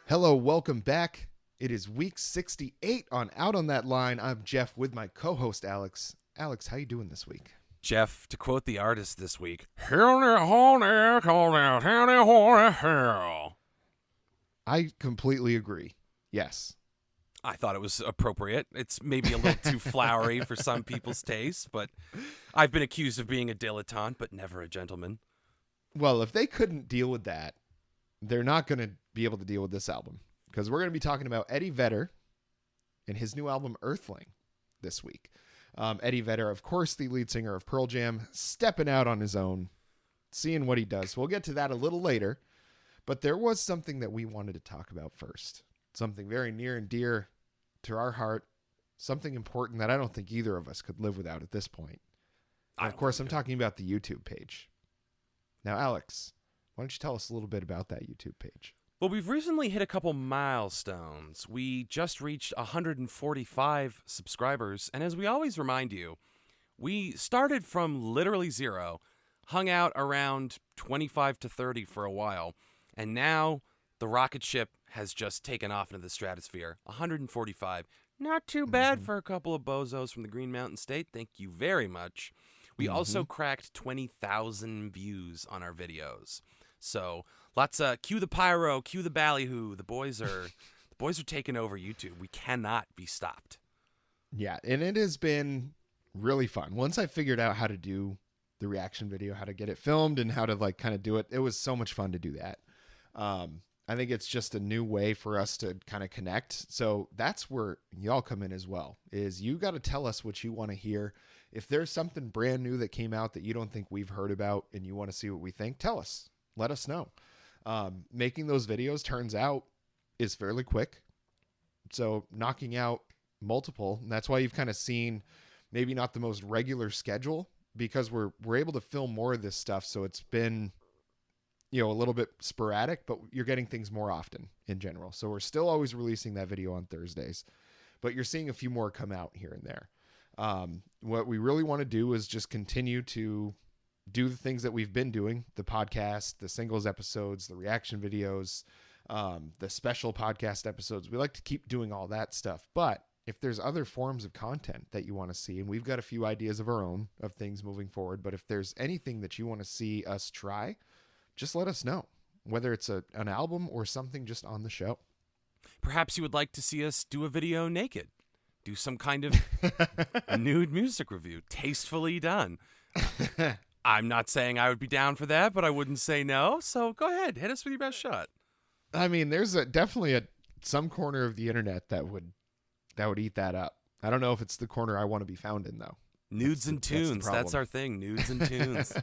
Hello, welcome back. It is week 68 on Out on That Line. I'm Geoff with my co-host Alex. Alex, how you doing this week? Geoff, to quote the artist this week, I completely agree. Yes. I thought it was appropriate. It's maybe a little too flowery for some people's taste, but I've been accused of being a dilettante, but never a gentleman. Well, if they couldn't deal with that, they're not going to be able to deal with this album, because we're going to be talking about Eddie Vedder and his new album Earthling this week. Eddie Vedder, of course, the lead singer of Pearl Jam, stepping out on his own, seeing what he does. We'll get to that a little later, but there was something that we wanted to talk about first. Something very near and dear to our heart, something important that I don't think either of us could live without at this point. And of course, I'm talking about the YouTube page. Now, Alex, why don't you tell us a little bit about that YouTube page? Well, we've recently hit a couple milestones. We just reached 145 subscribers, and as we always remind you, we started from literally zero, hung out around 25 to 30 for a while, and now the rocket ship has just taken off into the stratosphere. 145. Not too bad for a couple of bozos from the Green Mountain State. Thank you very much. We also cracked 20,000 views on our videos. So lots of cue the pyro, cue the ballyhoo. The boys are taking over YouTube. We cannot be stopped. Yeah, and it has been really fun. Once I figured out how to do the reaction video, how to get it filmed, and how to kind of do it, it was so much fun to do that. I think it's just a new way for us to kind of connect. So that's where y'all come in as well, is you got to tell us what you want to hear. If there's something brand new that came out that you don't think we've heard about and you want to see what we think, tell us. Let us know. Making those videos, turns out, is fairly quick. So knocking out multiple, and that's why you've kind of seen maybe not the most regular schedule, because we're able to film more of this stuff. So it's been, a little bit sporadic, but you're getting things more often in general. So we're still always releasing that video on Thursdays, but you're seeing a few more come out here and there. What we really want to do is just continue to do the things that we've been doing, the podcast, the singles episodes, the reaction videos, the special podcast episodes. We like to keep doing all that stuff. But if there's other forms of content that you want to see, and we've got a few ideas of our own of things moving forward, but if there's anything that you want to see us try, just let us know, whether it's an album or something just on the show. Perhaps you would like to see us do a video naked, do some kind of nude music review, tastefully done. I'm not saying I would be down for that, but I wouldn't say no. So go ahead, hit us with your best shot. I mean, there's definitely some corner of the internet that would eat that up. I don't know if it's the corner I want to be found in, though. Nudes and tunes. That's our thing. Nudes and tunes.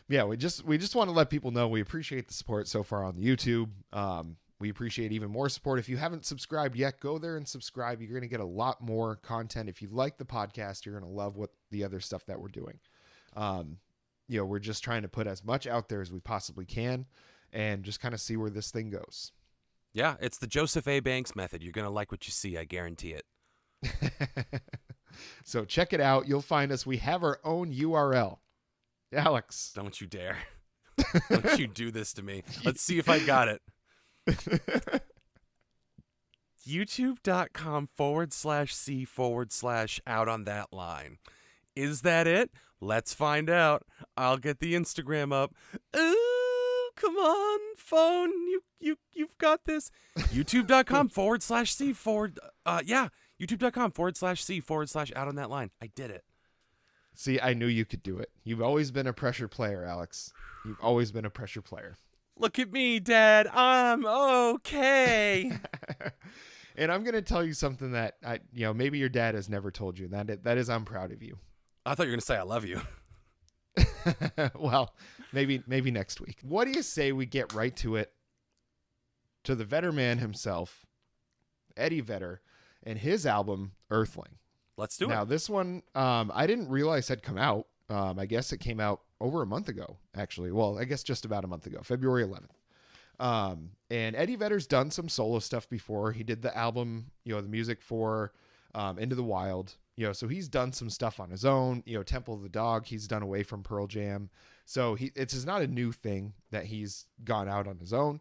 Yeah, we just want to let people know we appreciate the support so far on the YouTube. We appreciate even more support. If you haven't subscribed yet, go there and subscribe. You're going to get a lot more content. If you like the podcast, you're going to love what the other stuff that we're doing. We're just trying to put as much out there as we possibly can and just kind of see where this thing goes. Yeah, it's the Joseph A. Banks method. You're going to like what you see. I guarantee it. So check it out. You'll find us. We have our own URL. Alex. Don't you dare. Don't you do this to me. Let's see if I got it. YouTube.com/C/out on that line. Is that it? Let's find out. I'll get the Instagram up. Ooh, come on, phone. You've got this. YouTube.com/C/ YouTube.com/C/out on that line. I did it. See, I knew you could do it. You've always been a pressure player, Alex. You've always been a pressure player. Look at me, Dad. I'm okay. And I'm going to tell you something that maybe your dad has never told you. That is, I'm proud of you. I thought you were going to say I love you. Well, maybe next week. What do you say we get right to it? To the Vedder man himself, Eddie Vedder, and his album Earthling. Let's do it. Now, this one, I didn't realize had come out. I guess it came out over a month ago, actually. Well, I guess just about a month ago, February 11th. And Eddie Vedder's done some solo stuff before. He did the album, the music for Into the Wild. So he's done some stuff on his own. Temple of the Dog, he's done away from Pearl Jam. So it's not a new thing that he's gone out on his own.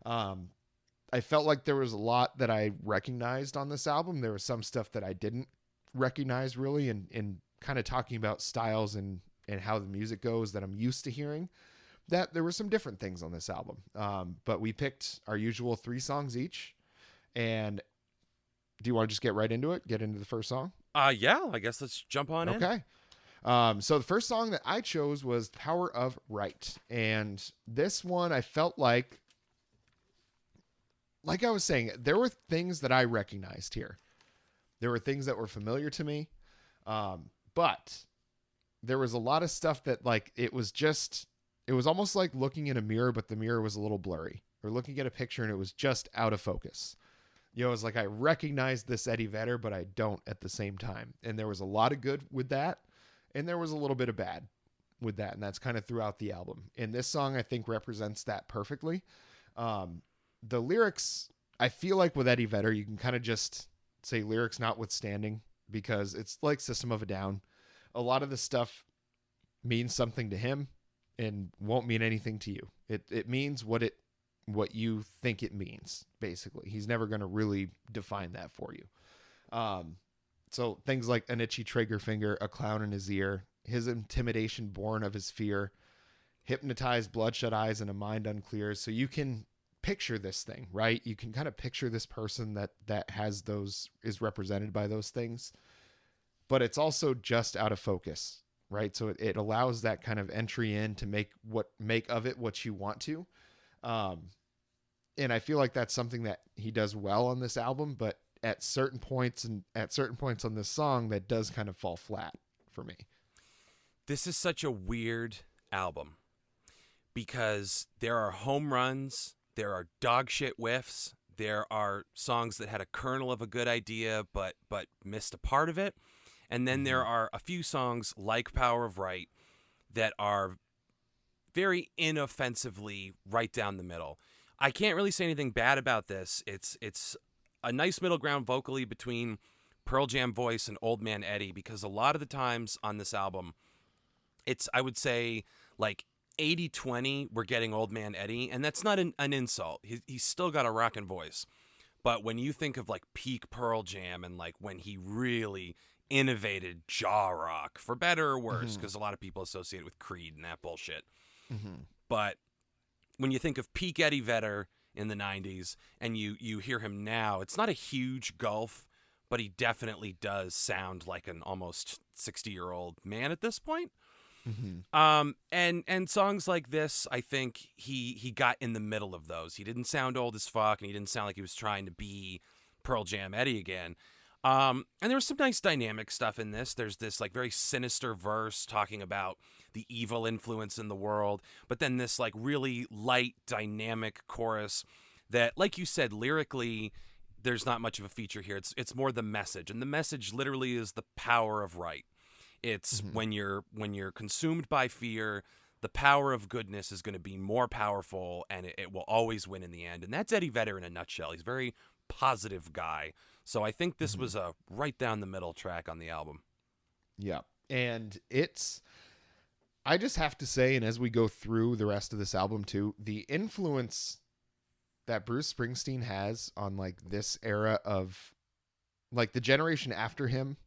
I felt like there was a lot that I recognized on this album. There was some stuff that I didn't recognize really, and kind of talking about styles and how the music goes that I'm used to hearing. That there were some different things on this album. But we picked our usual 3 songs each. And do you want to just get right into it? Get into the first song? Yeah, I guess let's jump on in. Okay. So the first song that I chose was Power of Right. And this one, I felt like I was saying, there were things that I recognized here. There were things that were familiar to me. But there was a lot of stuff that like, it was almost like looking in a mirror, but the mirror was a little blurry, or looking at a picture and it was just out of focus. It was like, I recognized this Eddie Vedder, but I don't at the same time. And there was a lot of good with that. And there was a little bit of bad with that. And that's kind of throughout the album. And this song, I think, represents that perfectly. The lyrics, I feel like with Eddie Vedder, you can kind of just say lyrics notwithstanding, because it's like System of a Down. A lot of the stuff means something to him and won't mean anything to you. It means what you think it means, basically. He's never going to really define that for you. So things like an itchy trigger finger, a clown in his ear, his intimidation born of his fear, hypnotized bloodshot eyes, and a mind unclear. So you can picture this thing, right? You can kind of picture this person that has those, is represented by those things, but it's also just out of focus, right? So it allows that kind of entry in to make of it what you want to. And I feel like that's something that he does well on this album, but at certain points on this song, that does kind of fall flat for me. This is such a weird album because there are home runs, there are dog shit whiffs, there are songs that had a kernel of a good idea but missed a part of it, and then there are a few songs like Power of Right that are very inoffensively right down the middle. I can't really say anything bad about this. It's a nice middle ground vocally between Pearl Jam voice and Old Man Eddie, because a lot of the times on this album, it's, I would say, like 80-20, we're getting Old Man Eddie, and that's not an insult. He's still got a rockin' voice. But when you think of like peak Pearl Jam and like when he really innovated jaw rock, for better or worse, because a lot of people associate it with Creed and that bullshit. But when you think of peak Eddie Vedder in the 90s and you hear him now, it's not a huge gulf, but he definitely does sound like an almost 60-year-old man at this point. And songs like this, I think he got in the middle of those. He didn't sound old as fuck, and he didn't sound like he was trying to be Pearl Jam Eddie again. And there was some nice dynamic stuff in this. There's this like very sinister verse talking about the evil influence in the world, but then this like really light, dynamic chorus that, like you said, lyrically, there's not much of a feature here. It's more the message, and the message literally is the power of right. It's when you're consumed by fear, the power of goodness is going to be more powerful, and it will always win in the end. And that's Eddie Vedder in a nutshell. He's a very positive guy. So I think this was a right down the middle track on the album. Yeah. And I just have to say, and as we go through the rest of this album too, the influence that Bruce Springsteen has on like this era of like the generation after him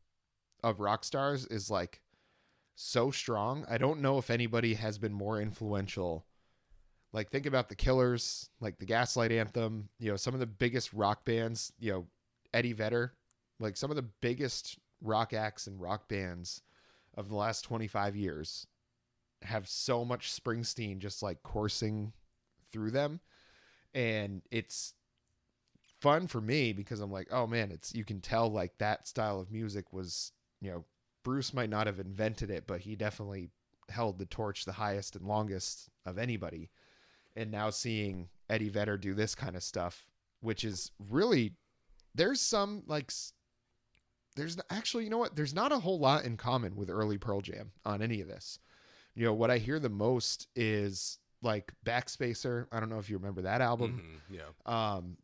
of rock stars is like so strong. I don't know if anybody has been more influential. Like think about the Killers, like the Gaslight Anthem, some of the biggest rock bands, Eddie Vedder, like some of the biggest rock acts and rock bands of the last 25 years have so much Springsteen just like coursing through them. And it's fun for me because I'm like, oh man, you can tell like that style of music was, Bruce might not have invented it, but he definitely held the torch the highest and longest of anybody. And now seeing Eddie Vedder do this kind of stuff, which is really, there's some like, there's actually, you know what? There's not a whole lot in common with early Pearl Jam on any of this. What I hear the most is like Backspacer. I don't know if you remember that album.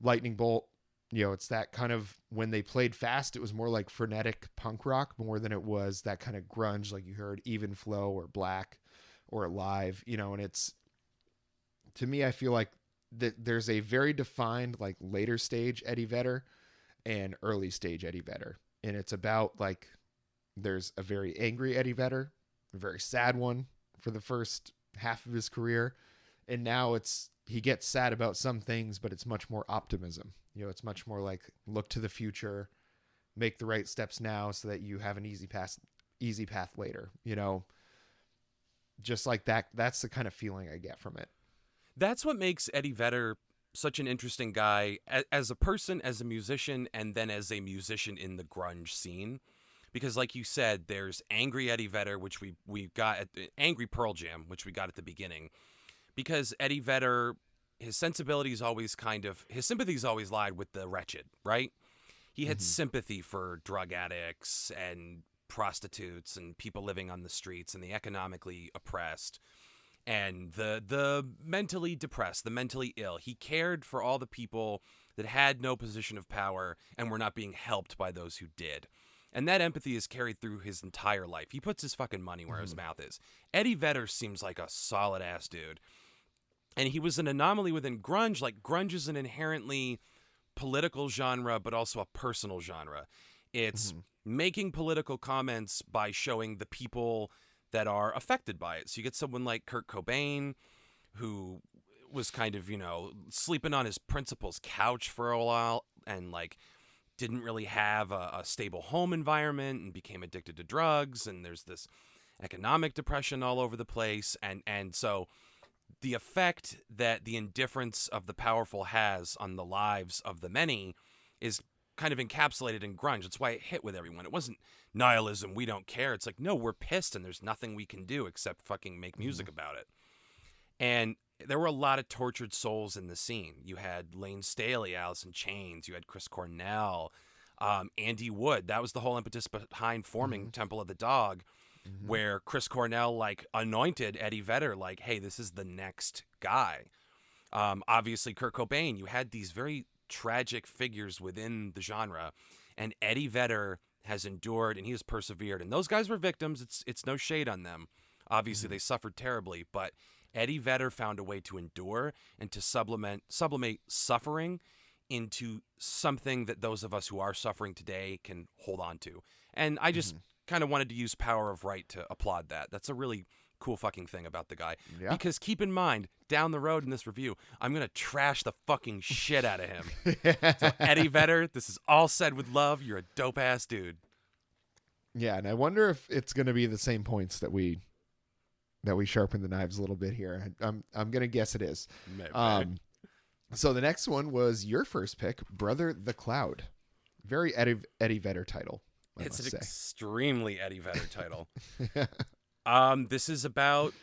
Lightning Bolt. It's that kind of, when they played fast, it was more like frenetic punk rock more than it was that kind of grunge like you heard Even Flow or Black or live, you know, and it's, to me, I feel like that there's a very defined like later stage Eddie Vedder and early stage Eddie Vedder. And it's about like, there's a very angry Eddie Vedder, a very sad one for the first half of his career. And now he gets sad about some things, but it's much more optimism. You know, it's much more like look to the future, make the right steps now so that you have an easy path later, you know, just like that. That's the kind of feeling I get from it. That's what makes Eddie Vedder such an interesting guy as a person, as a musician, and then as a musician in the grunge scene. Because like you said, there's angry Eddie Vedder, which we got at the angry Pearl Jam, which we got at the beginning. Because Eddie Vedder, his sympathies always lied with the wretched, right? He had sympathy for drug addicts and prostitutes and people living on the streets and the economically oppressed and the mentally depressed, the mentally ill. He cared for all the people that had no position of power and were not being helped by those who did. And that empathy is carried through his entire life. He puts his fucking money where his mouth is. Eddie Vedder seems like a solid ass dude. And he was an anomaly within grunge. Like, grunge is an inherently political genre, but also a personal genre. It's making political comments by showing the people that are affected by it. So you get someone like Kurt Cobain, who was kind of, you know, sleeping on his principal's couch for a while and like didn't really have a stable home environment and became addicted to drugs. And there's this economic depression all over the place. And so the effect that the indifference of the powerful has on the lives of the many is kind of encapsulated in grunge. That's why it hit with everyone. It wasn't nihilism, we don't care. It's like, no, we're pissed and there's nothing we can do except fucking make music about it. And there were a lot of tortured souls in the scene. You had Lane Staley, Alice in Chains. You had Chris Cornell, Andy Wood. That was the whole impetus behind forming Temple of the Dog, where Chris Cornell like anointed Eddie Vedder like, hey, this is the next guy. Obviously, Kurt Cobain. You had these very tragic figures within the genre, and Eddie Vedder has endured and he has persevered. And those guys were victims. It's no shade on them. Obviously, they suffered terribly, but Eddie Vedder found a way to endure and to sublimate suffering into something that those of us who are suffering today can hold on to. And I just kind of wanted to use Power of Right to applaud that. That's a really cool fucking thing about the guy. Yeah. Because keep in mind, down the road in this review, I'm going to trash the fucking shit out of him. So Eddie Vedder, this is all said with love. You're a dope ass dude. Yeah, and I wonder if it's going to be the same points that we sharpen the knives a little bit here. I'm going to guess it is. Maybe. So the next one was your first pick, Brother the Cloud. Very Eddie Vedder title. It's an extremely Eddie Vedder title. This is about,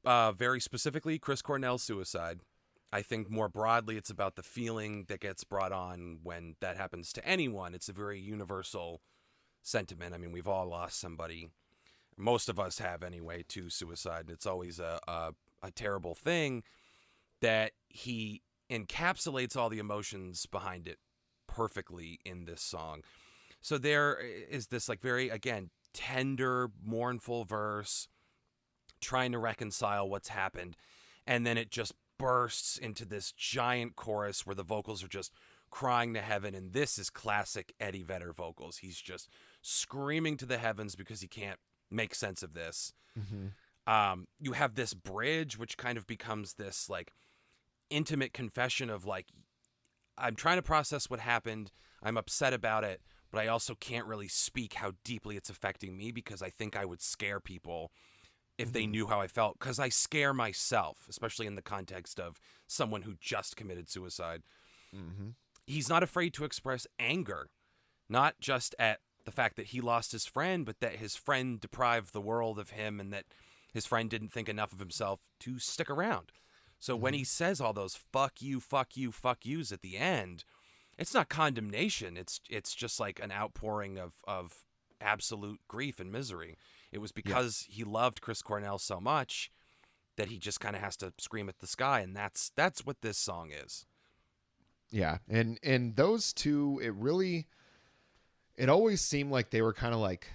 very specifically, Chris Cornell's suicide. I think more broadly, it's about the feeling that gets brought on when that happens to anyone. It's a very universal sentiment. I mean, we've all lost somebody. Most of us have anyway, to suicide. It's always a terrible thing that he encapsulates all the emotions behind it perfectly in this song. So there is this like very, again, tender, mournful verse trying to reconcile what's happened. And then it just bursts into this giant chorus where the vocals are just crying to heaven. And this is classic Eddie Vedder vocals. He's just screaming to the heavens because he can't make sense of this. You have this bridge, which kind of becomes this like intimate confession of like, I'm trying to process what happened. I'm upset about it, but I also can't really speak how deeply it's affecting me because I think I would scare people if they knew how I felt, because I scare myself, especially in the context of someone who just committed suicide. He's not afraid to express anger, not just at the fact that he lost his friend, but that his friend deprived the world of him and that his friend didn't think enough of himself to stick around. So when he says all those fuck you, fuck you, fuck yous at the end, it's not condemnation. It's just like an outpouring of absolute grief and misery. It was because he loved Chris Cornell so much that he just kind of has to scream at the sky. And that's what this song is. Yeah. And those two, it always seemed like they were kind of like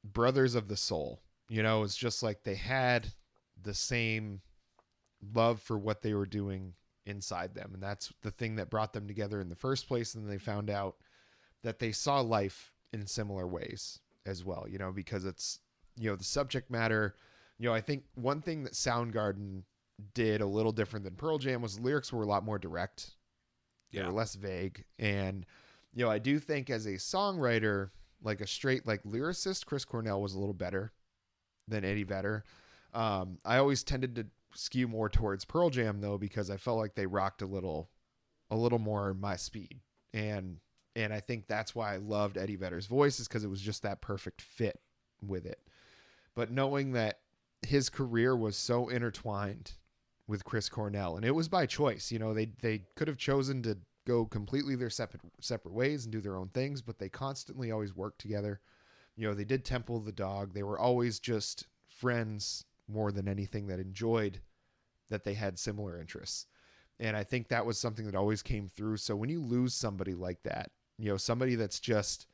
brothers of the soul. You know, it's just like they had the same love for what they were doing inside them. And that's the thing that brought them together in the first place. And then they found out that they saw life in similar ways as well, you know, because it's, you know, the subject matter. You know, I think one thing that Soundgarden did a little different than Pearl Jam was the lyrics were a lot more direct. They were less vague. And, you know, I do think as a songwriter, like a straight like lyricist, Chris Cornell was a little better than Eddie Vedder. I always tended to skew more towards Pearl Jam though, because I felt like they rocked a little more my speed. And I think that's why I loved Eddie Vedder's voice, is because it was just that perfect fit with it. But knowing that his career was so intertwined with Chris Cornell, and it was by choice, you know, they could have chosen to go completely their separate ways and do their own things, but they constantly always worked together. You know, they did Temple of the Dog. They were always just friends more than anything, that enjoyed that they had similar interests. And I think that was something that always came through. So when you lose somebody like that, you know, somebody that's just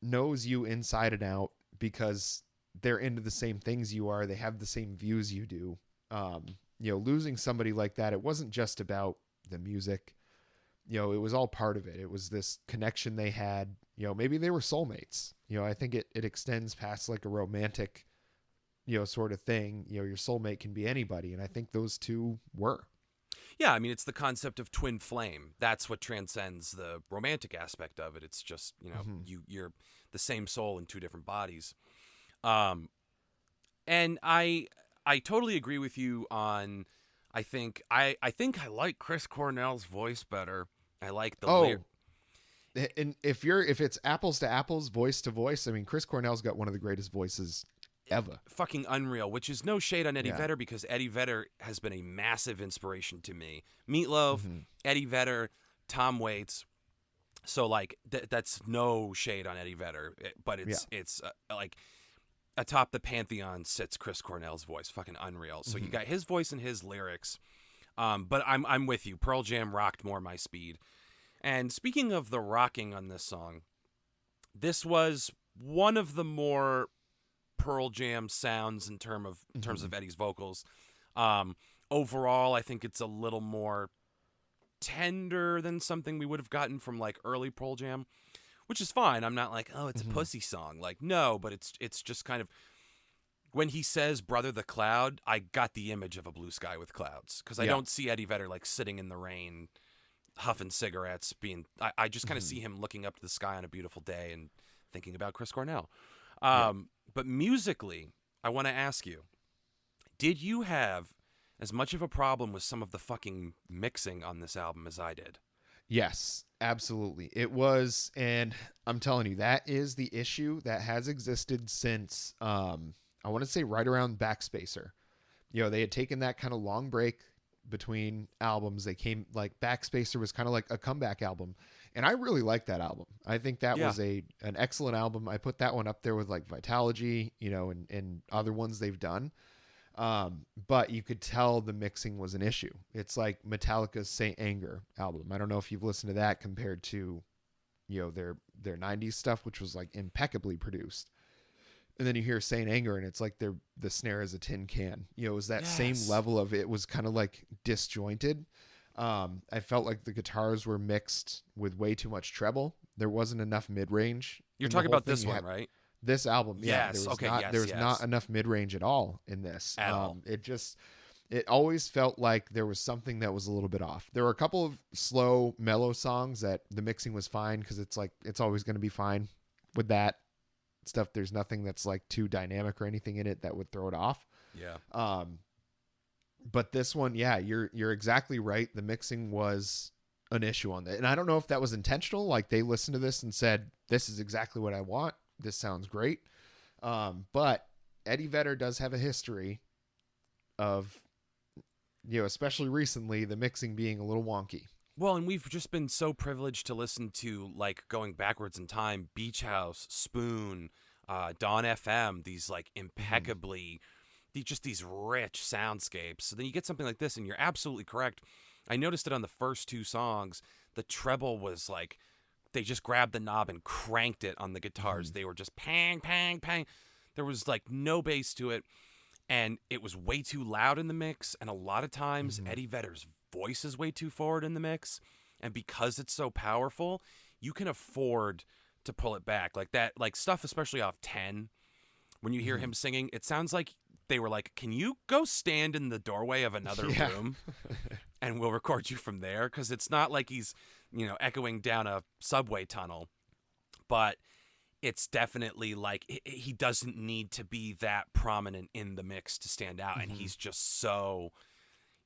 knows you inside and out because they're into the same things you are, they have the same views you do. You know, losing somebody like that, it wasn't just about the music. You know, it was all part of it. It was this connection they had. You know, maybe they were soulmates. You know, I think it extends past like a romantic, you know, sort of thing. You know, your soulmate can be anybody. And I think those two were. Yeah, I mean, it's the concept of twin flame. That's what transcends the romantic aspect of it. It's just, you know, you're the same soul in two different bodies. And I totally agree with you on. I think I like Chris Cornell's voice better. I like the and if it's apples to apples, voice to voice, I mean, Chris Cornell's got one of the greatest voices ever. Fucking unreal, which is no shade on Eddie Vedder, because Eddie Vedder has been a massive inspiration to me. Meatloaf, Eddie Vedder, Tom Waits. So like that's no shade on Eddie Vedder, but it's like atop the pantheon sits Chris Cornell's voice. Fucking unreal. So you got his voice and his lyrics. But I'm with you. Pearl Jam rocked more my speed. And speaking of the rocking on this song, this was one of the more Pearl Jam sounds in terms of Eddie's vocals. Overall, I think it's a little more tender than something we would have gotten from like early Pearl Jam, which is fine. I'm not like, oh, it's a pussy song. Like, no, but it's just kind of, when he says "Brother the Cloud," I got the image of a blue sky with clouds, because I don't see Eddie Vedder like sitting in the rain, huffing cigarettes. I just kind of see him looking up to the sky on a beautiful day and thinking about Chris Cornell. But musically, I want to ask you, did you have as much of a problem with some of the fucking mixing on this album as I did? Yes, absolutely. It was, and I'm telling you, that is the issue that has existed since, I want to say right around Backspacer. You know, they had taken that kind of long break between albums. They came, like, Backspacer was kind of like a comeback album. And I really liked that album. I think that was an excellent album. I put that one up there with like Vitalogy, you know, and other ones they've done. But you could tell the mixing was an issue. It's like Metallica's Saint Anger album. I don't know if you've listened to that compared to, you know, their 90s stuff, which was like impeccably produced. And then you hear Saint Anger and it's like the snare is a tin can. You know, it was that same level of, it was kind of like disjointed. I felt like the guitars were mixed with way too much treble. There wasn't enough mid-range. You're talking about this one, right? This album, yeah. Yes. There was not enough mid-range at all in this. At all. It always felt like there was something that was a little bit off. There were a couple of slow, mellow songs that the mixing was fine, because it's like, it's always going to be fine with that stuff. There's nothing that's like too dynamic or anything in it that would throw it off. Yeah. But this one, yeah, you're exactly right. The mixing was an issue on that. And I don't know if that was intentional. Like they listened to this and said, this is exactly what I want. This sounds great. But Eddie Vedder does have a history of, you know, especially recently, the mixing being a little wonky. Well, and we've just been so privileged to listen to, like, going backwards in time, Beach House, Spoon, Dawn FM, these like impeccably, just these rich soundscapes. So then you get something like this, and you're absolutely correct. I noticed it on the first two songs. The treble was like, they just grabbed the knob and cranked it on the guitars. They were just pang, pang, pang. There was like no bass to it, and it was way too loud in the mix. And a lot of times, Eddie Vedder's voice is way too forward in the mix. And because it's so powerful, you can afford to pull it back. Like that, like stuff, especially off 10, when you hear him singing, it sounds like they were like, can you go stand in the doorway of another room and we'll record you from there? Because it's not like he's, echoing down a subway tunnel, but it's definitely like he doesn't need to be that prominent in the mix to stand out. And he's just so,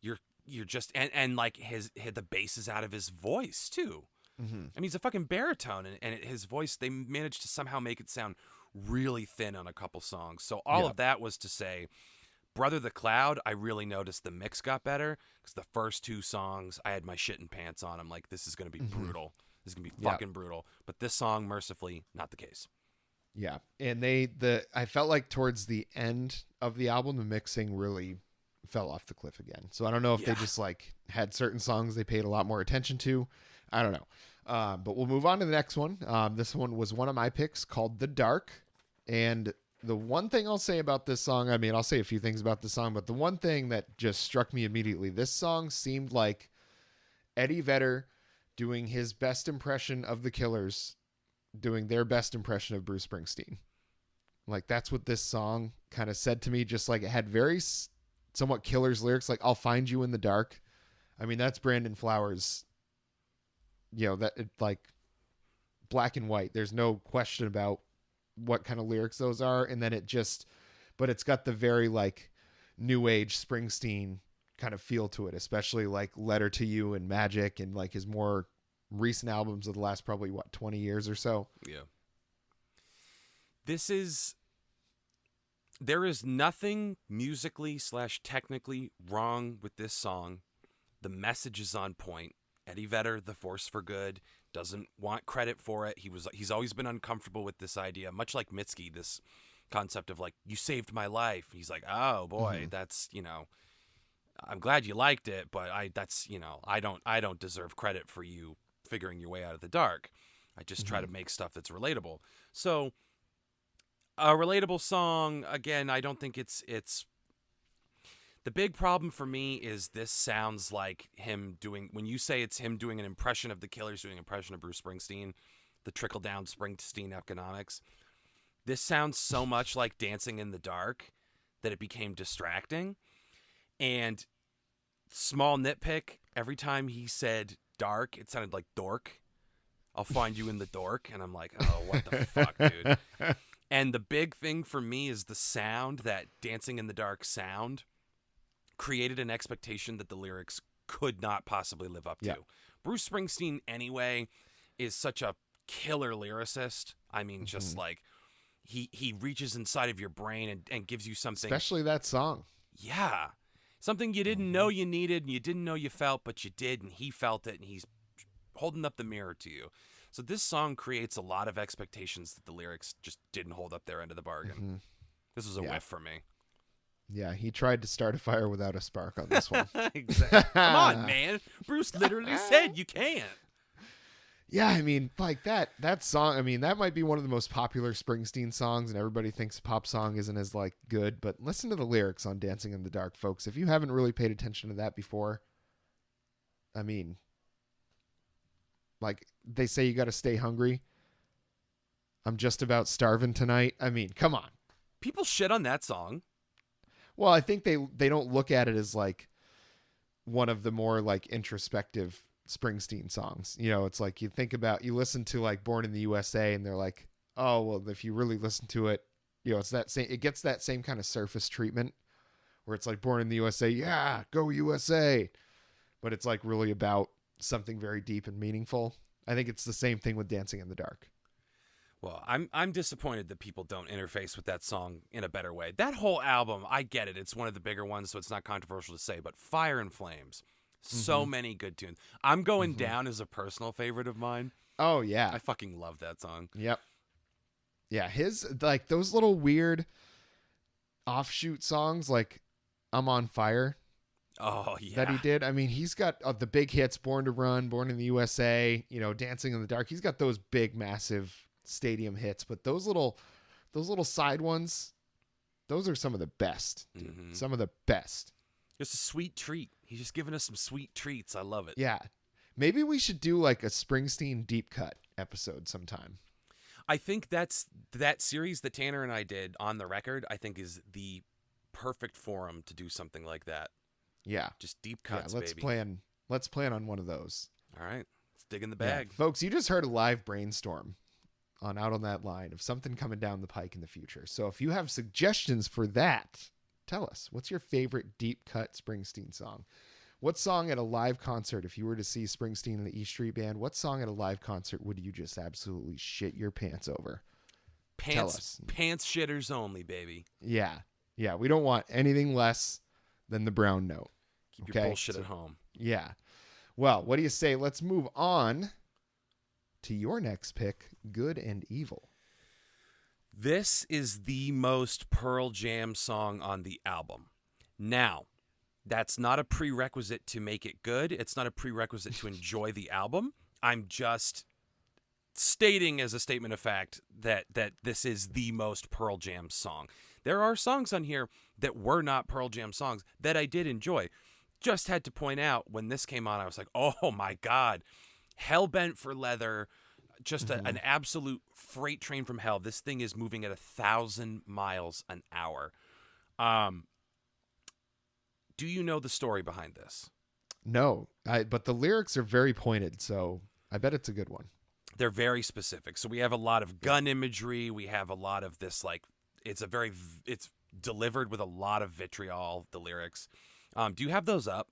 you're just, and like the bass is out of his voice too. I mean, he's a fucking baritone, and his voice, they managed to somehow make it sound really thin on a couple songs. So all of that was to say, Brother the Cloud, I really noticed the mix got better, because the first 2 songs, I had my shit in pants on. I'm like, this is going to be brutal. This is going to be fucking brutal. But this song, mercifully, not the case. Yeah. And I felt like towards the end of the album, the mixing really fell off the cliff again. So I don't know if they just like had certain songs they paid a lot more attention to. I don't know. But we'll move on to the next one. This one was one of my picks, called The Dark. And the one thing I'll say about this song, I mean, I'll say a few things about the song, but the one thing that just struck me immediately, this song seemed like Eddie Vedder doing his best impression of the Killers, doing their best impression of Bruce Springsteen. Like, that's what this song kind of said to me. Just like, it had very somewhat Killers lyrics, like, I'll find you in the dark. I mean, that's Brandon Flowers, that it, like, black and white. There's no question about what kind of lyrics those are. And then but it's got the very like new age Springsteen kind of feel to it, especially like Letter to You and Magic, and like his more recent albums of the last probably 20 years or so. Yeah. There is nothing musically / technically wrong with this song. The message is on point. Eddie Vedder, the force for good, doesn't want credit for it. He's always been uncomfortable with this idea, much like Mitski, this concept of like, you saved my life. He's like, oh boy, that's, I'm glad you liked it, but I don't deserve credit for you figuring your way out of the dark. I just try to make stuff that's relatable. So a relatable song, again, I don't think it's the big problem for me is this sounds like him doing, when you say it's him doing an impression of the Killers, doing an impression of Bruce Springsteen, the trickle down Springsteen economics. This sounds so much like Dancing in the Dark that it became distracting. And small nitpick, every time he said dark, it sounded like dork. I'll find you in the dork. And I'm like, oh, what the fuck, dude? And the big thing for me is the sound, that Dancing in the Dark sound created an expectation that the lyrics could not possibly live up to. Yeah. Bruce Springsteen, anyway, is such a killer lyricist. I mean, just like he reaches inside of your brain and gives you something. Especially that song. Yeah. Something you didn't know you needed and you didn't know you felt, but you did, and he felt it, and he's holding up the mirror to you. So this song creates a lot of expectations that the lyrics just didn't hold up their end of the bargain. This was a whiff for me. Yeah, he tried to start a fire without a spark on this one. Exactly. Come on, man. Bruce literally said you can't. Yeah, I mean, like that song, I mean, that might be one of the most popular Springsteen songs, and everybody thinks a pop song isn't as like good, but listen to the lyrics on Dancing in the Dark, folks. If you haven't really paid attention to that before, I mean, like they say you got to stay hungry. I'm just about starving tonight. I mean, come on. People shit on that song. Well, I think they don't look at it as like one of the more like introspective Springsteen songs. It's like you listen to like Born in the USA and they're like, oh, well, if you really listen to it, it's that same, it gets that same kind of surface treatment where it's like Born in the USA. Yeah, go USA. But it's like really about something very deep and meaningful. I think it's the same thing with Dancing in the Dark. Well, I'm disappointed that people don't interface with that song in a better way. That whole album, I get it. It's one of the bigger ones, so it's not controversial to say, but Fire and Flames, so many good tunes. I'm Going Down is a personal favorite of mine. Oh, yeah. I fucking love that song. Yep. Yeah, his, like, those little weird offshoot songs, like I'm on Fire. Oh, yeah. That he did. I mean, he's got the big hits, Born to Run, Born in the USA, Dancing in the Dark. He's got those big, massive stadium hits, but those little side ones, those are some of the best, dude. Mm-hmm. Some of the best. Just a sweet treat. He's just giving us some sweet treats. I love it. Yeah. Maybe we should do like a Springsteen deep cut episode sometime. I think that series that Tanner and I did on the record, I think is the perfect forum to do something like that. Yeah. Just deep cuts, let's baby. Let's plan on one of those. All right. Let's dig in the bag. Yeah. Folks, you just heard a live brainstorm on Out on That Line of something coming down the pike in the future. So if you have suggestions for that, tell us. What's your favorite deep cut Springsteen song? What song at a live concert, if you were to see Springsteen and the E Street Band, what song at a live concert would you just absolutely shit your pants over? Tell us. Pants shitters only, baby. Yeah. Yeah. We don't want anything less than the brown note. Keep your bullshit at home. Yeah. Well, what do you say? Let's move on to your next pick, Good and Evil. This is the most Pearl Jam song on the album. Now, that's not a prerequisite to make it good. It's not a prerequisite to enjoy the album. I'm just stating as a statement of fact that this is the most Pearl Jam song. There are songs on here that were not Pearl Jam songs that I did enjoy. Just had to point out when this came on, I was like, oh my God, Hellbent for Leather, just an absolute freight train from hell. This thing is moving at 1,000 miles an hour. Do you know the story behind this? No, but the lyrics are very pointed, so I bet it's a good one. They're very specific. So we have a lot of gun imagery. We have a lot of this, like, it's delivered with a lot of vitriol, the lyrics. Do you have those up?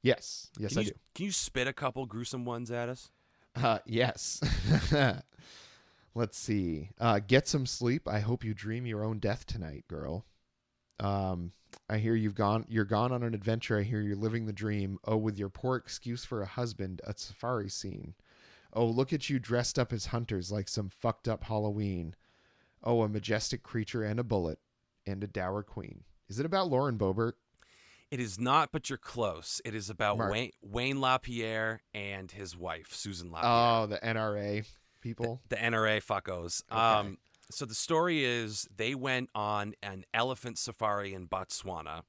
Yes, I do. Can you spit a couple gruesome ones at us? Yes. Let's see. Get some sleep. I hope you dream your own death tonight, girl. I hear you're gone on an adventure. I hear you're living the dream. Oh, with your poor excuse for a husband, a safari scene. Oh, look at you dressed up as hunters like some fucked up Halloween. Oh, a majestic creature and a bullet and a dour queen. Is it about Lauren Boebert? It is not, but you're close. It is about Wayne LaPierre and his wife, Susan LaPierre. Oh, the NRA people? The NRA fuckos. Okay. So the story is they went on an elephant safari in Botswana,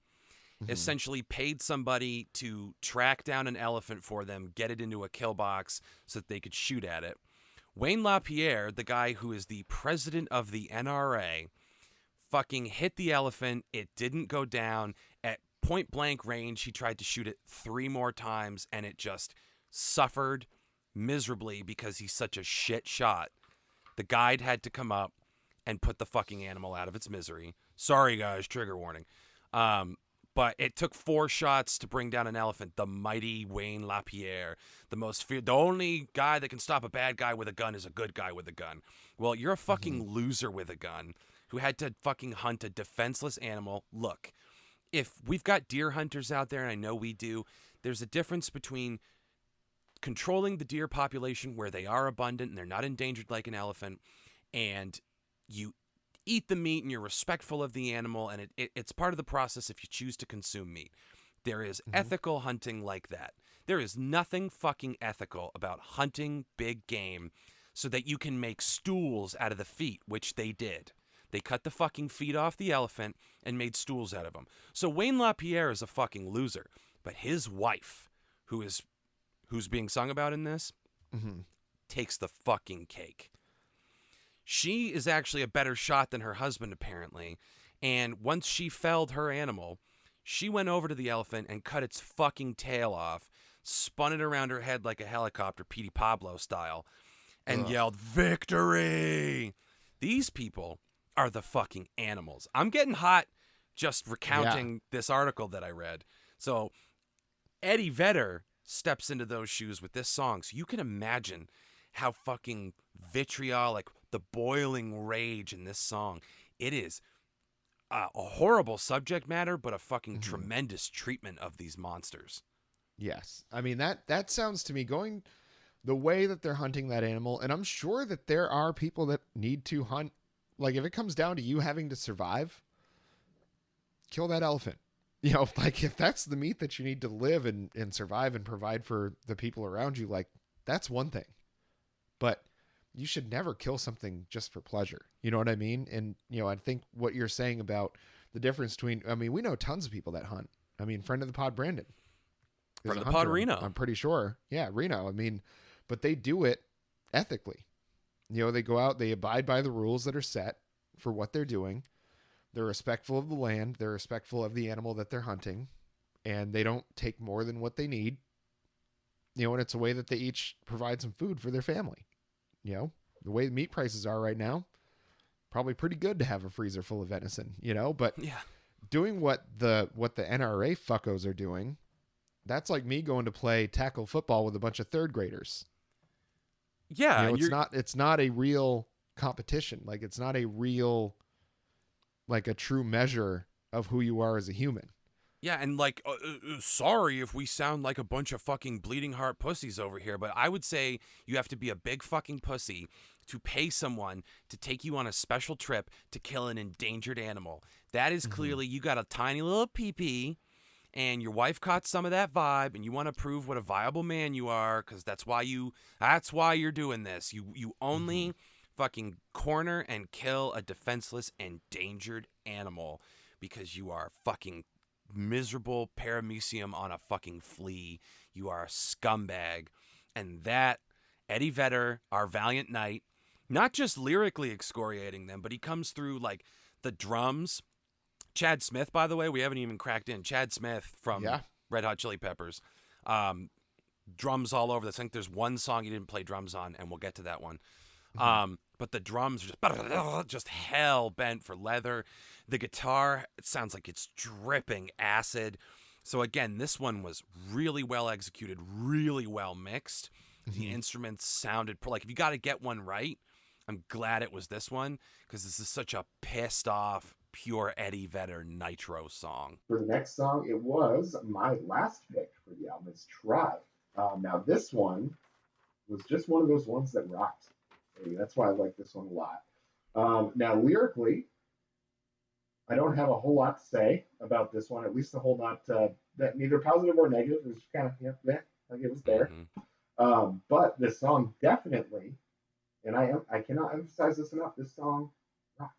essentially paid somebody to track down an elephant for them, get it into a kill box so that they could shoot at it. Wayne LaPierre, the guy who is the president of the NRA, fucking hit the elephant. It didn't go down. At point blank range, he tried to shoot it 3 more times, and it just suffered miserably because he's such a shit shot. The guide had to come up and put the fucking animal out of its misery. Sorry, guys, trigger warning. But it took 4 shots to bring down an elephant. The mighty Wayne LaPierre, the only guy that can stop a bad guy with a gun is a good guy with a gun. Well, you're a fucking loser with a gun who had to fucking hunt a defenseless animal. Look, if we've got deer hunters out there, and I know we do, there's a difference between controlling the deer population where they are abundant and they're not endangered like an elephant, and you eat the meat and you're respectful of the animal, and it's part of the process if you choose to consume meat. There is ethical hunting like that. There is nothing fucking ethical about hunting big game so that you can make stools out of the feet, which they did. They cut the fucking feet off the elephant and made stools out of them. So Wayne LaPierre is a fucking loser, but his wife, who's being sung about in this, takes the fucking cake. She is actually a better shot than her husband, apparently. And once she felled her animal, she went over to the elephant and cut its fucking tail off, spun it around her head like a helicopter, Petey Pablo style, and yelled, "Victory!" These people are the fucking animals. I'm getting hot just recounting this article that I read. So Eddie Vedder steps into those shoes with this song. So you can imagine how fucking vitriolic, the boiling rage in this song. It is a horrible subject matter, but a fucking tremendous treatment of these monsters. Yes. I mean, that sounds to me going the way that they're hunting that animal. And I'm sure that there are people that need to hunt. Like, if it comes down to you having to survive, kill that elephant. You know, like, if that's the meat that you need to live and survive and provide for the people around you, like, that's one thing. But you should never kill something just for pleasure. You know what I mean? And, I think what you're saying about the difference between, we know tons of people that hunt. Friend of the pod, Brandon. Friend of the pod, Reno. I'm pretty sure. Yeah, Reno. But they do it ethically. They go out, they abide by the rules that are set for what they're doing. They're respectful of the land. They're respectful of the animal that they're hunting. And they don't take more than what they need. And it's a way that they each provide some food for their family. The way meat prices are right now, probably pretty good to have a freezer full of venison, but yeah, doing what the NRA fuckos are doing, that's like me going to play tackle football with a bunch of third graders. Yeah. It's not a real competition. Like, it's not a real, like, a true measure of who you are as a human. Yeah, and sorry if we sound like a bunch of fucking bleeding heart pussies over here, but I would say you have to be a big fucking pussy to pay someone to take you on a special trip to kill an endangered animal. That is clearly, you got a tiny little pee-pee, and your wife caught some of that vibe, and you want to prove what a viable man you are, because that's why you're doing this. You only fucking corner and kill a defenseless, endangered animal because you are fucking miserable paramecium on a fucking flea. You are a scumbag. And that Eddie Vedder, our valiant knight, not just lyrically excoriating them, but he comes through like the drums. Chad Smith, by the way, we haven't even cracked in. Chad Smith from Red Hot Chili Peppers. Drums all over this. I think there's one song he didn't play drums on, and we'll get to that one. But the drums are just hell bent for leather. The guitar, it sounds like it's dripping acid. So again, this one was really well executed, really well mixed. The instruments sounded like, if you got to get one right, I'm glad it was this one, because this is such a pissed off, pure Eddie Vedder nitro song. For the next song, it was my last pick for the album. It's Try. Now this one was just one of those ones that rocked. That's why I like this one a lot. Now lyrically, I don't have a whole lot to say about this one, at least a whole lot that neither positive or negative. It was kind of, like it was there. But this song definitely, and I cannot emphasize this enough, this song rocked.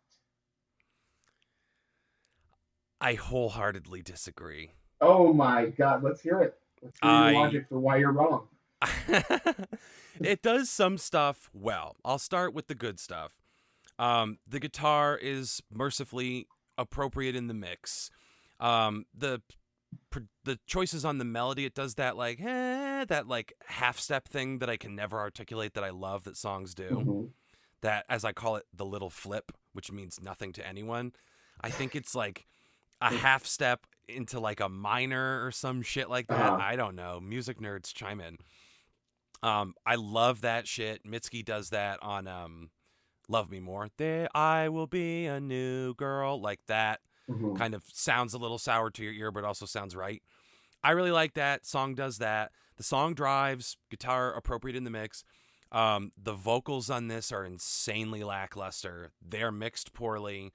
I wholeheartedly disagree. Oh my God, let's hear it. Let's hear your logic for why you're wrong. It does some stuff well. I'll start with the good stuff. The guitar is mercifully appropriate in the mix. The choices on the melody, it does that like half step thing that I can never articulate that I love that songs do. That, as I call it, the little flip, which means nothing to anyone. I think it's like a half step into like a minor or some shit like that. I don't know. Music nerds chime in. I love that shit. Mitski does that on Love Me More. There I will be a new girl. Like that kind of sounds a little sour to your ear, but also sounds right. I really like that. Song does that. The song drives, guitar appropriate in the mix. The vocals on this are insanely lackluster. They're mixed poorly.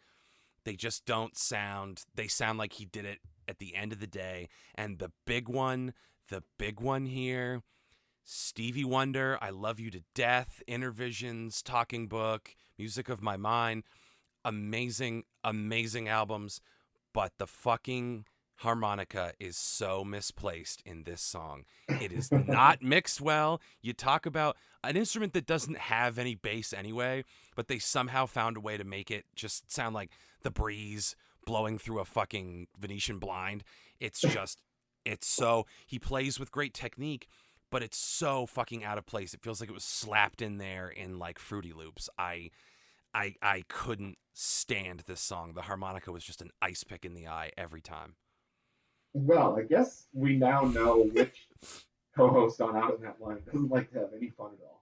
They just don't sound, they sound like he did it at the end of the day. And the big one here, Stevie Wonder, I Love You to Death, Intervisions, Talking Book, Music of My Mind, amazing, amazing albums, but the fucking harmonica is so misplaced in this song. It is not mixed well. You talk about an instrument that doesn't have any bass anyway, but they somehow found a way to make it just sound like the breeze blowing through a fucking Venetian blind. It's just, it's so, he plays with great technique, but it's so fucking out of place. It feels like it was slapped in there in like Fruity Loops. I couldn't stand this song. The harmonica was just an ice pick in the eye every time. Well, I guess we now know which co-host on Out of That Line doesn't like to have any fun at all.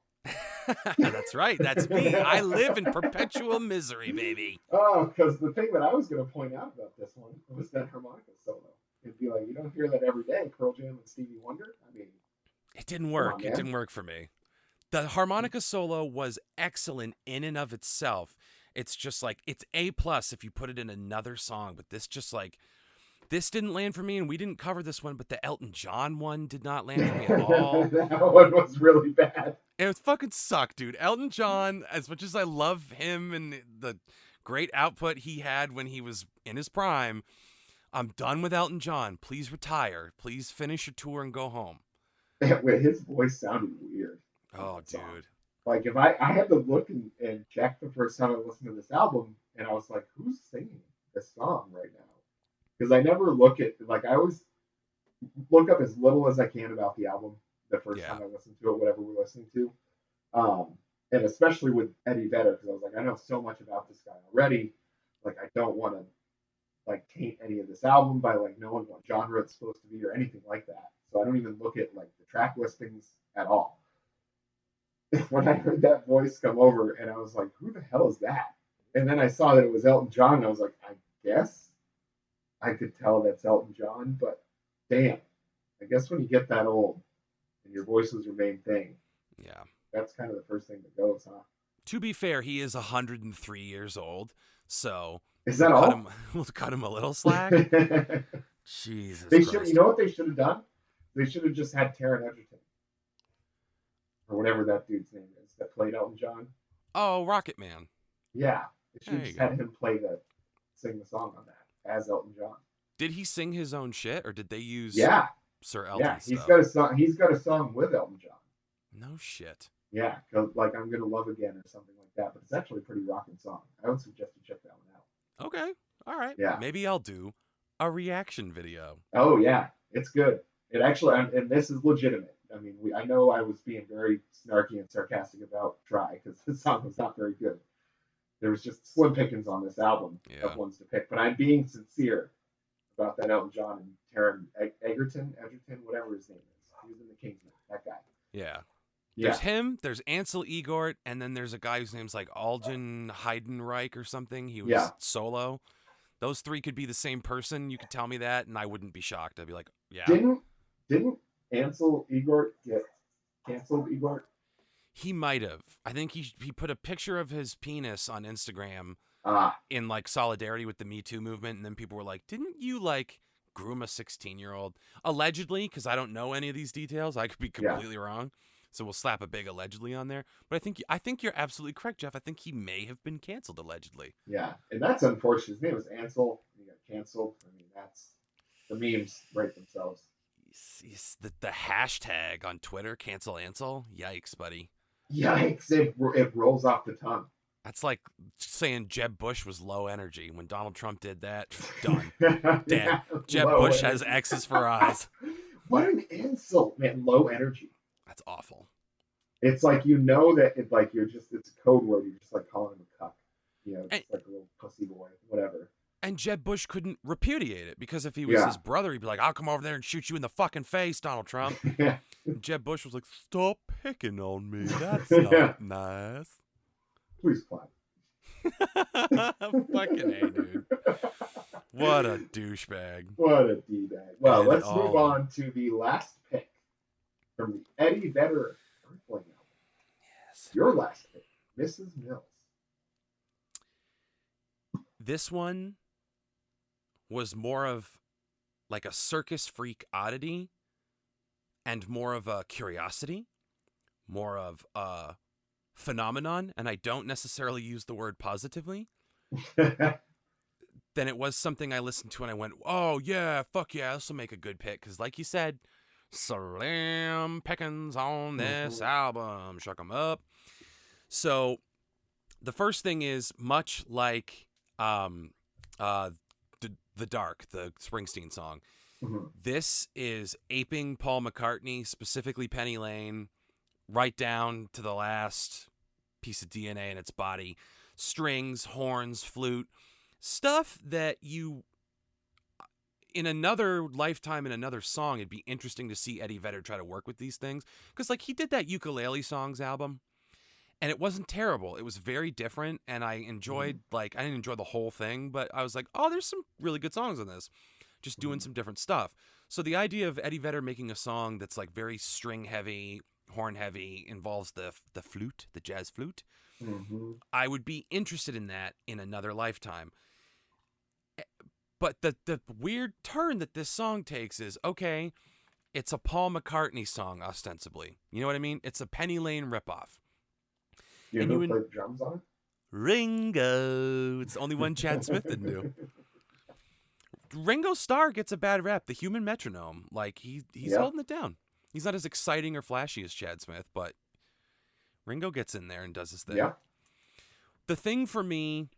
That's right. That's me. I live in perpetual misery, baby. Oh, because the thing that I was going to point out about this one was that harmonica solo. It'd be like, you don't hear that every day, Pearl Jam and Stevie Wonder. I mean, it didn't work. It didn't work for me. The harmonica solo was excellent in and of itself. It's just like, it's A+ if you put it in another song, but this just like, this didn't land for me, and we didn't cover this one, but the Elton John one did not land for me at all. That one was really bad. It fucking sucked, dude. Elton John, as much as I love him and the great output he had when he was in his prime, I'm done with Elton John. Please retire. Please finish your tour and go home. Wait, his voice sounded weird on Oh, that song. dude. Like if I had to look and check the first time I listened to this album, and I was like, who's singing this song right now? Because I never look at, like, I always look up as little as I can about the album the first Yeah. time I listen to it, whatever we're listening to. And especially with Eddie Vedder, because I was like, I know so much about this guy already. Like, I don't want to like taint any of this album by like knowing what genre it's supposed to be or anything like that. So I don't even look at like the track listings at all. When I heard that voice come over, and I was like, who the hell is that? And then I saw that it was Elton John, and I was like, I guess I could tell that's Elton John, but damn, I guess when you get that old and your voice was your main thing, Yeah. that's kind of the first thing that goes, huh? To be fair, he is 103 years old, so Is that all? we'll cut him a little slack. Jesus They Christ. should, you know what they should have done? They should have just had Taron Egerton, or whatever that dude's name is that played Elton John. Oh, Rocket Man. Yeah, they should There have you just go. had him sing the song on that as Elton John. Did he sing his own shit, or did they use Yeah, Sir Elton yeah, stuff? He's got a song with Elton John. No shit. Yeah, like I'm Gonna Love Again or something like that. But it's actually a pretty rocking song. I would suggest you check that one out. Okay. All right. Yeah. Maybe I'll do a reaction video. Oh yeah, it's good. It actually, and this is legitimate. I mean, I know I was being very snarky and sarcastic about Try because the song was not very good. There was just slim pickings on this album Yeah. of ones to pick. But I'm being sincere about that Elton John and Taron Egerton, whatever his name is. He was in The Kingsman. That guy. Yeah. Yeah. There's him, there's Ansel Elgort, and then there's a guy whose name's like Alden Heidenreich or something. He was solo. Those three could be the same person. You could tell me that, and I wouldn't be shocked. I'd be like, yeah. Didn't Ansel Elgort get canceled? Elgort? He might have. I think he put a picture of his penis on Instagram in like solidarity with the Me Too movement, and then people were like, didn't you like groom a 16-year-old? Allegedly, because I don't know any of these details. I could be completely wrong. So we'll slap a big allegedly on there. But I think you're absolutely correct, Jeff. I think he may have been canceled allegedly. Yeah, and that's unfortunate. His name was Ansel. He got canceled. I mean, that's the memes write themselves. The hashtag on Twitter, cancel Ansel. Yikes, buddy. Yikes! It rolls off the tongue. That's like saying Jeb Bush was low energy. When Donald Trump did that, done. Damn. Jeb Bush has X's for eyes. What an insult, man. Low energy. That's awful. It's like, that it's like it's a code word. You're just like calling him a cuck. It's like a little pussy boy, whatever. And Jeb Bush couldn't repudiate it because if he was his brother, he'd be like, I'll come over there and shoot you in the fucking face, Donald Trump. And Jeb Bush was like, stop picking on me. That's not nice. Please clap. Fucking A, dude. What a douchebag. What a D-bag. Well, And let's move on to the last pick from the Eddie Vedder EARTHLING album. Yes. Your last pick, Mrs. Mills. This one was more of like a circus freak oddity and more of a curiosity, more of a phenomenon, and I don't necessarily use the word positively, then it was something I listened to and I went, oh yeah, fuck yeah, this will make a good pick. Because like you said, slim pickings on this album, shuck 'em up. So the first thing is much like The Dark, the Springsteen song. Mm-hmm. This is aping Paul McCartney, specifically Penny Lane, right down to the last piece of DNA in its body. Strings, horns, flute, stuff that you, in another lifetime, in another song, it'd be interesting to see Eddie Vedder try to work with these things. Because like he did that Ukulele Songs album. And it wasn't terrible. It was very different, and I enjoyed, I didn't enjoy the whole thing, but I was like, oh, there's some really good songs on this. Just doing some different stuff. So the idea of Eddie Vedder making a song that's like very string heavy, horn heavy, involves the flute, the jazz flute. Mm-hmm. I would be interested in that in another lifetime. But the weird turn that this song takes is, okay, It's a Paul McCartney song, ostensibly. You know what I mean? It's a Penny Lane ripoff. You And know you who in played drums on Ringo. It's the only one Chad Smith didn't do. Ringo Starr gets a bad rap. The human metronome. Like, he's Yeah. holding it down. He's not as exciting or flashy as Chad Smith, but Ringo gets in there and does his thing. Yeah. The thing for me,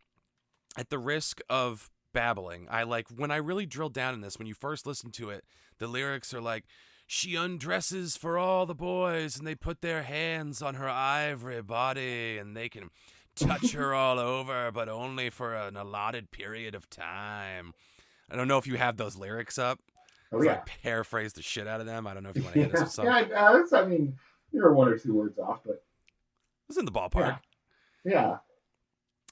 at the risk of babbling, when I really drill down in this, when you first listen to it, the lyrics are like, she undresses for all the boys and they put their hands on her ivory body and they can touch her all over, but only for an allotted period of time. I don't know if you have those lyrics up. Oh, I yeah. paraphrase the shit out of them. I don't know if you want to hit us with some. Yeah, I mean, you're one or two words off, but It's in the ballpark. yeah.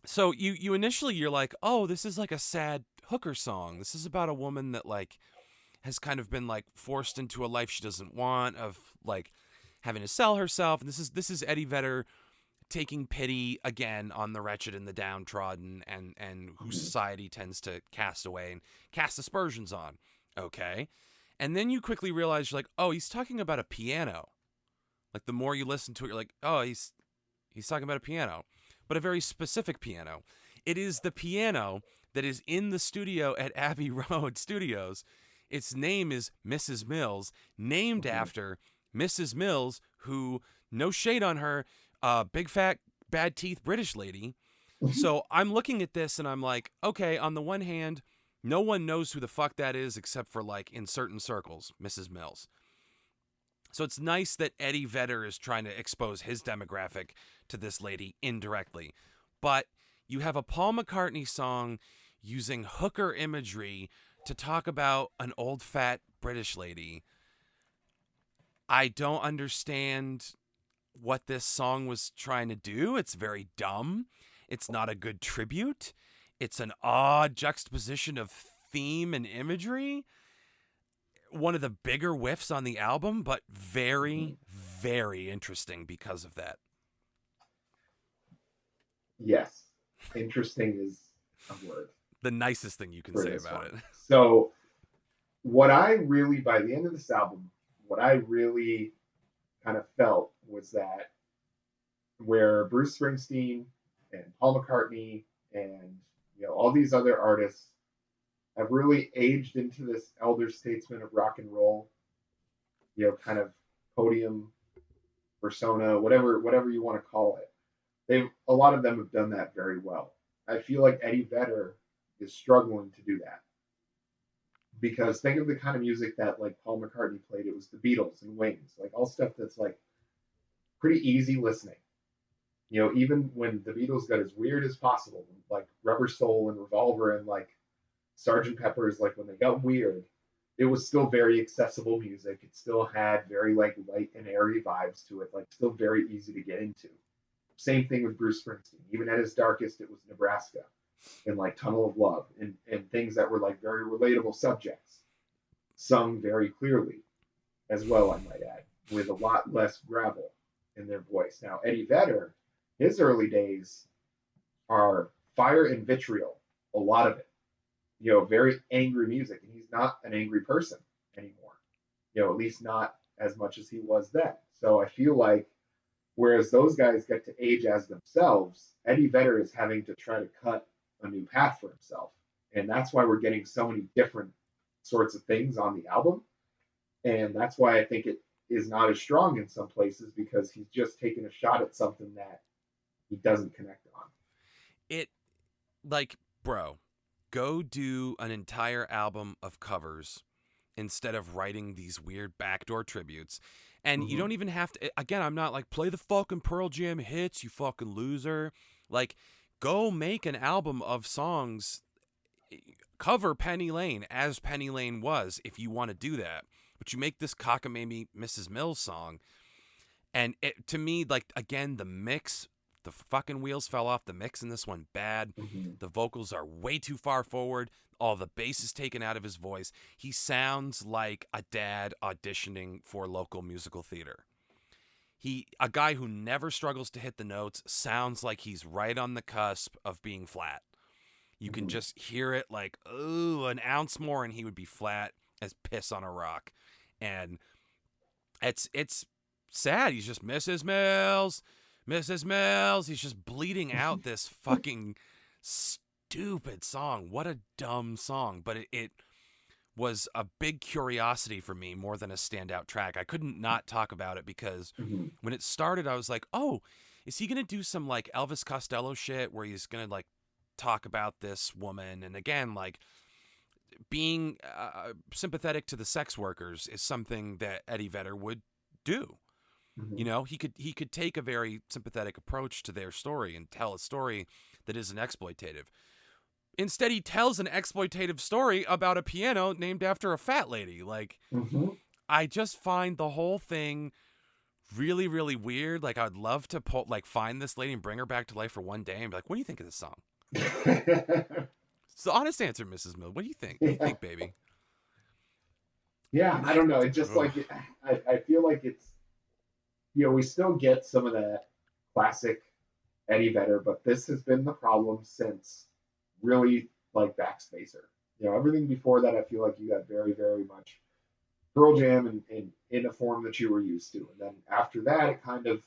So you initially, you're like, oh, this is like a sad hooker song. This is about a woman that like has kind of been like forced into a life she doesn't want, of like having to sell herself. And this is Eddie Vedder taking pity again on the wretched and the downtrodden and who society tends to cast away and cast aspersions on. Okay. And then you quickly realize, you're like, oh, he's talking about a piano. Like, the more you listen to it, you're like, oh, he's talking about a piano, but a very specific piano. It is the piano that is in the studio at Abbey Road Studios. Its name is Mrs. Mills, named after Mrs. Mills, who, no shade on her, big fat bad teeth British lady. So I'm looking at this and I'm like, okay, on the one hand, no one knows who the fuck that is except for, like, in certain circles, Mrs. Mills. So it's nice that Eddie Vedder is trying to expose his demographic to this lady indirectly. But you have a Paul McCartney song using hooker imagery to talk about an old fat British lady. I don't understand what this song was trying to do. It's very dumb. It's not a good tribute. It's an odd juxtaposition of theme and imagery. One of the bigger whiffs on the album, but very, very interesting because of that. Yes. Interesting is a word. The nicest thing you can say about it. So, what I really, by the end of this album, what I really kind of felt was that where Bruce Springsteen and Paul McCartney and all these other artists have really aged into this elder statesman of rock and roll, kind of podium persona, whatever you want to call it. A lot of them have done that very well. I feel like Eddie Vedder is struggling to do that, because think of the kind of music that like Paul McCartney played. It was the Beatles and Wings, like all stuff that's like pretty easy listening. Even when the Beatles got as weird as possible, like Rubber Soul and Revolver and like Sgt. Pepper's, like when they got weird, it was still very accessible music. It still had very like light and airy vibes to it, like still very easy to get into. Same thing with Bruce Springsteen. Even at his darkest, it was Nebraska and like Tunnel of Love and things that were like very relatable subjects, sung very clearly as well, I might add, with a lot less gravel in their voice. Now, Eddie Vedder, his early days are fire and vitriol, a lot of it. Very angry music, and he's not an angry person anymore. At least not as much as he was then. So I feel like whereas those guys get to age as themselves, Eddie Vedder is having to try to cut a new path for himself. And that's why we're getting so many different sorts of things on the album. And that's why I think it is not as strong in some places, because he's just taking a shot at something that he doesn't connect on. It, like, bro, go do an entire album of covers instead of writing these weird backdoor tributes. And you don't even have to, again, I'm not like, play the fucking Pearl Jam hits, you fucking loser. Like, go make an album of songs, cover Penny Lane as Penny Lane was, if you want to do that. But you make this cockamamie Mrs. Mills song. And to me, like, again, the mix, the fucking wheels fell off the mix in this one bad. The vocals are way too far forward. All the bass is taken out of his voice. He sounds like a dad auditioning for local musical theater. A guy who never struggles to hit the notes, sounds like he's right on the cusp of being flat. You can just hear it like, ooh, an ounce more and he would be flat as piss on a rock. And it's sad. He's just Mrs. Mills, Mrs. Mills. He's just bleeding out this fucking stupid song. What a dumb song. But it was a big curiosity for me more than a standout track. I couldn't not talk about it because Mhm. when it started, I was like, oh, is he going to do some like Elvis Costello shit where he's going to like talk about this woman? And again, like being sympathetic to the sex workers is something that Eddie Vedder would do. You Mhm. know, he could take a very sympathetic approach to their story and tell a story that isn't exploitative. Instead, he tells an exploitative story about a piano named after a fat lady. Like, Mhm. I just find the whole thing really, really weird. Like, I'd love to find this lady and bring her back to life for one day and be like, what do you think of this song? It's the honest answer, Mrs. Mill. What do you think? What do you Yeah. think, baby? Yeah, I don't know. It just Ugh. like I feel like it's, we still get some of that classic Eddie Vedder, but this has been the problem since really like Backspacer. Everything before that, I feel like you got very, very much Pearl Jam in a form that you were used to, and then after that, it kind of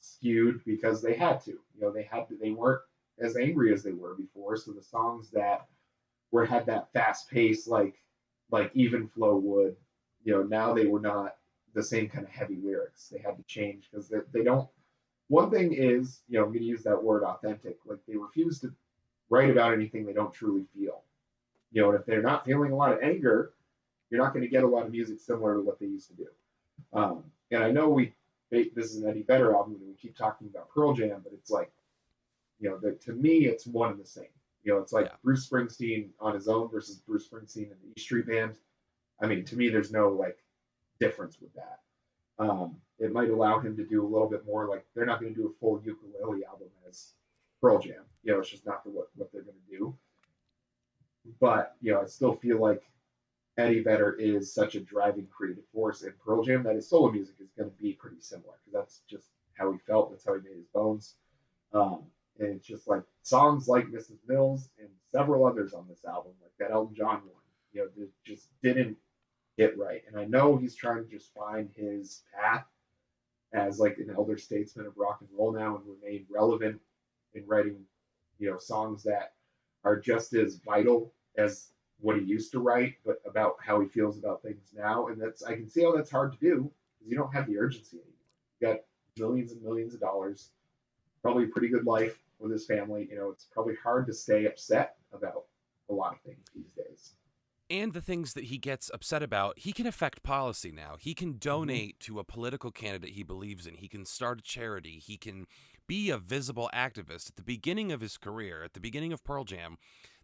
skewed because they had to. They weren't as angry as they were before, so the songs that where had that fast pace like Even Flow would, now they were not the same kind of heavy lyrics. They had to change because they don't. One thing is, I'm going to use that word authentic. Like they refuse to write about anything they don't truly feel. And if they're not feeling a lot of anger, you're not going to get a lot of music similar to what they used to do. And I know this is an Eddie Vedder album, and we keep talking about Pearl Jam, but it's like, to me, it's one and the same. It's like Yeah. Bruce Springsteen on his own versus Bruce Springsteen in the E Street Band. I mean, to me, there's no like difference with that. It might allow him to do a little bit more. Like they're not going to do a full ukulele album as Pearl Jam. It's just not for what they're going to do. But I still feel like Eddie Vedder is such a driving creative force in Pearl Jam that his solo music is going to be pretty similar because that's just how he felt. That's how he made his bones. And it's just like songs like Mrs. Mills and several others on this album, like that Elton John one, just didn't hit right. And I know he's trying to just find his path as like an elder statesman of rock and roll now and remain relevant in writing, songs that are just as vital as what he used to write, but about how he feels about things now. And I can see how that's hard to do because you don't have the urgency anymore. You got millions and millions of dollars, probably a pretty good life with his family. It's probably hard to stay upset about a lot of things these days. And the things that he gets upset about, he can affect policy now. He can Mm-hmm. donate to a political candidate he believes in. He can start a charity. He can be a visible activist. At the beginning of his career, at the beginning of Pearl Jam,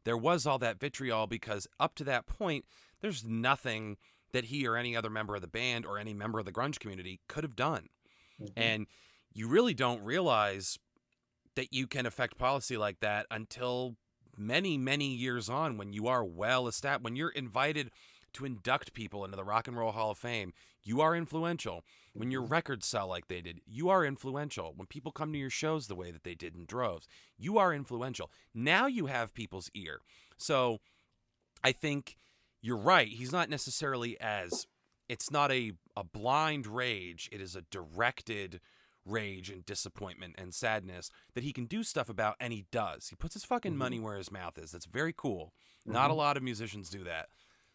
there was all that vitriol because up to that point, there's nothing that he or any other member of the band or any member of the grunge community could have done. Mm-hmm. And you really don't realize that you can affect policy like that until many, many years on when you are well established, when you're invited to induct people into the Rock and Roll Hall of Fame, you are influential. When your Mm-hmm. records sell like they did, you are influential. When people come to your shows the way that they did in droves, you are influential. Now you have people's ear. So I think you're right. He's not necessarily it's not a blind rage. It is a directed rage and disappointment and sadness that he can do stuff about, and he does. He puts his fucking Mm-hmm. money where his mouth is. That's very cool. Not a Mm-hmm. lot of musicians do that.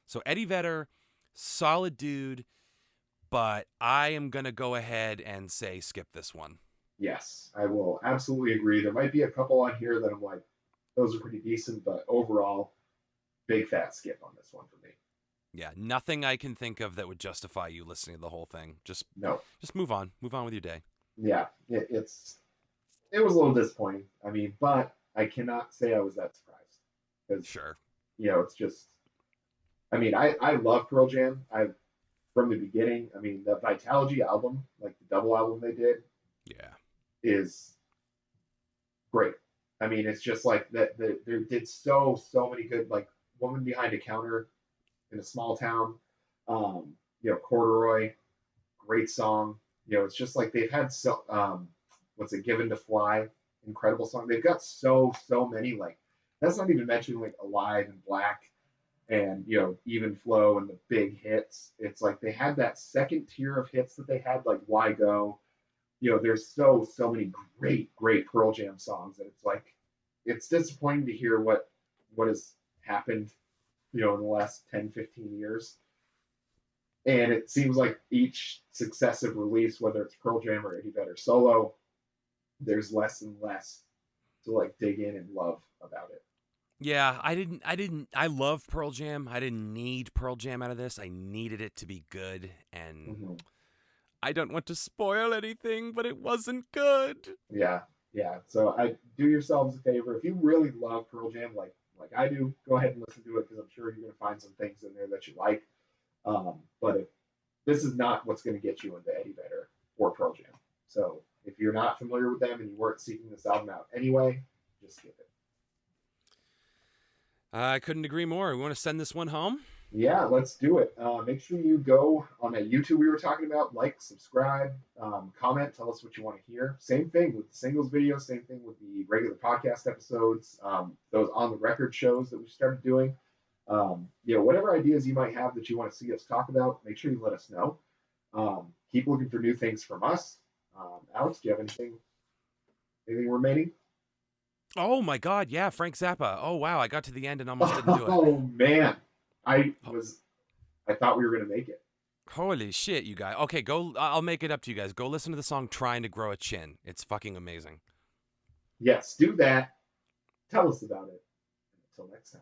So Eddie Vedder, solid dude, but I am going to go ahead and say skip this one. Yes, I will absolutely agree. There might be a couple on here that I'm like, those are pretty decent, but overall, big fat skip on this one for me. Yeah, nothing I can think of that would justify you listening to the whole thing. No, Just move on. Move on with your day. yeah, it was a little disappointing. I mean, but I cannot say I was that surprised because Sure. it's just. I mean, I love Pearl Jam. I from the beginning. I mean, the Vitalogy album, like the double album they did, Yeah. is great. I mean, it's just like that. They did so many good like Woman Behind a Counter in a Small Town. Corduroy, great song. It's just like they've had what's it, Given to Fly, incredible song. They've got so many like that's not even mentioning like Alive and Black. and even flow and the big hits. It's like they had that second tier of hits that they had, like Why Go. There's so many great Pearl Jam songs, and it's like it's disappointing to hear what has happened, in the last 10, 15 years. And it seems like each successive release, whether it's Pearl Jam or Eddie Vedder solo, there's less and less to like dig in and love about it. Yeah, I love Pearl Jam. I didn't need Pearl Jam out of this. I needed it to be good, and Mm-hmm. I don't want to spoil anything, but it wasn't good. Yeah, yeah. So I do yourselves a favor. If you really love Pearl Jam, like I do, go ahead and listen to it because I'm sure you're going to find some things in there that you like. But if this is not what's going to get you into Eddie Vedder or Pearl Jam. So if you're not familiar with them and you weren't seeking this album out anyway, just skip it. I couldn't agree more. We want to send this one home? Yeah, let's do it. Make sure you go on that YouTube we were talking about, like, subscribe, comment, tell us what you want to hear. Same thing with the singles video, same thing with the regular podcast episodes, those on the record shows that we started doing. Whatever ideas you might have that you want to see us talk about, make sure you let us know. Keep looking for new things from us. Alex, do you have anything remaining? Oh my God, yeah, Frank Zappa. Oh wow, I got to the end and almost didn't do it. Oh man, I thought we were gonna make it. Holy shit, you guys. Okay, go. I'll make it up to you guys. Go listen to the song "Trying to Grow a Chin." It's fucking amazing. Yes, do that. Tell us about it. Until next time.